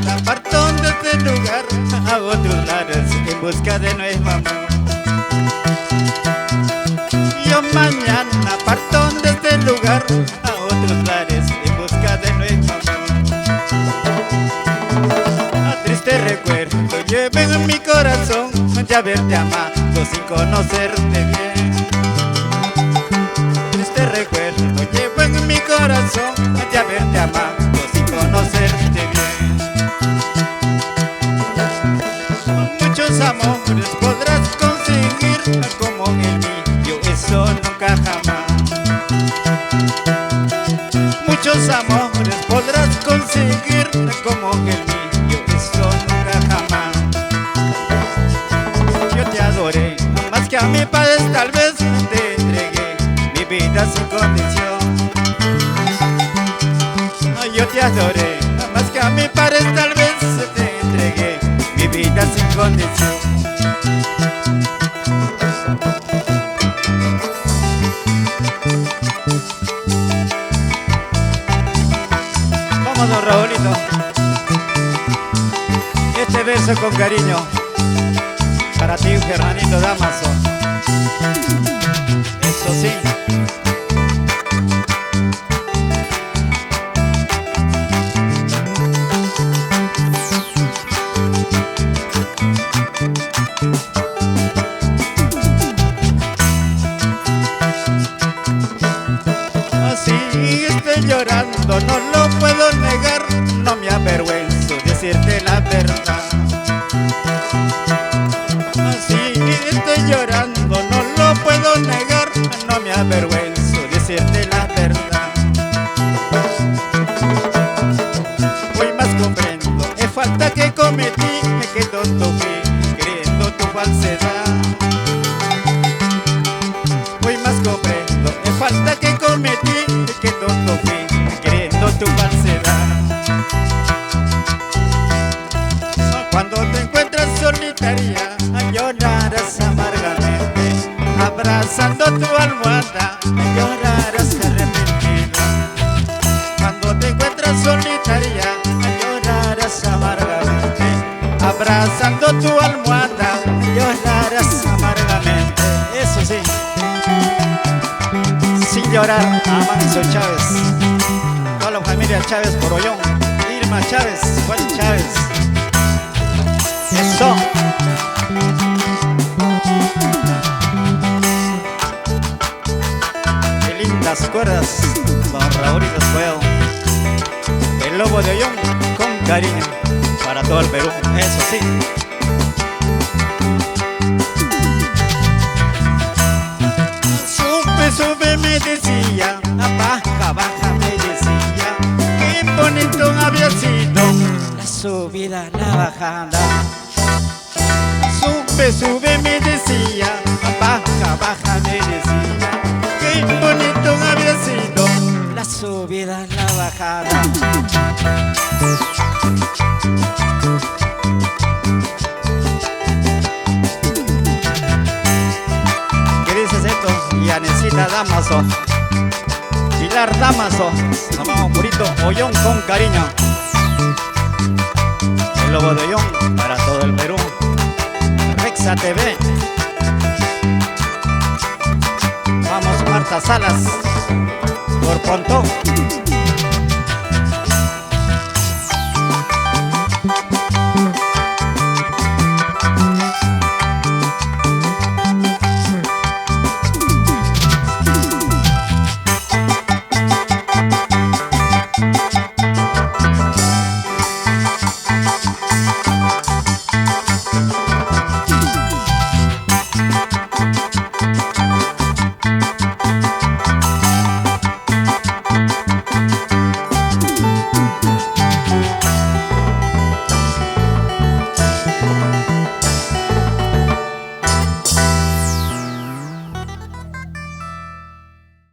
mañana parto de este lugar a otros lares en busca de nuevo amor. Yo mañana parto de este lugar a otros lares en busca de nuevo amor. A triste recuerdo llevo en mi corazón de haberte amado sin conocerte bien. Triste recuerdo llevo en mi corazón de haberte amado sin conocerte bien. Muchos amores podrás conseguir como el mío, eso nunca jamás. Muchos amores podrás conseguir como el mío, eso nunca jamás. Yo te adoré, más que a mi padre tal vez te entregué mi vida sin condición. Yo te adoré, más que a mi padre tal vez te entregué mi vida sin condición. Vamos, don Raulito, este verso con cariño para ti, Fernandito Damaso. Eso sí. Así estoy llorando, no lo puedo negar, no me avergüenzo decirte la verdad. Así estoy llorando, no lo puedo negar, no me avergüenzo decirte la verdad. Hoy más comprendo, es falta que cometí, me quedo toqué, creyendo tu falsedad. Hoy más comprendo, es falta que cometí, me quedo toqué, creyendo tu falsedad. Cuando te encuentras solitaria, llorarás amargamente, abrazando tu almohada, llorarás arrepentida. Cuando te encuentras solitaria, llorarás amargamente, abrazando tu almohada, llorarás amargamente. Eso sí, sin llorar, Amancio Chávez, toda la familia Chávez Corollón, Irma Chávez, Juan Chávez. Eso. Qué lindas cuerdas, don Raulito Escobedo. El lobo de Ollón con cariño para todo el Perú. Eso sí. Sube, sube me decía, baja, baja me decía, qué bonito había sido la subida, la bajada. Sube, sube me decía, baja, baja me decía, qué bonito había sido la subida, la bajada. ¿Qué dices esto? Yanecita Damaso, Pilar Damaso, nos vamos purito Ollón con cariño.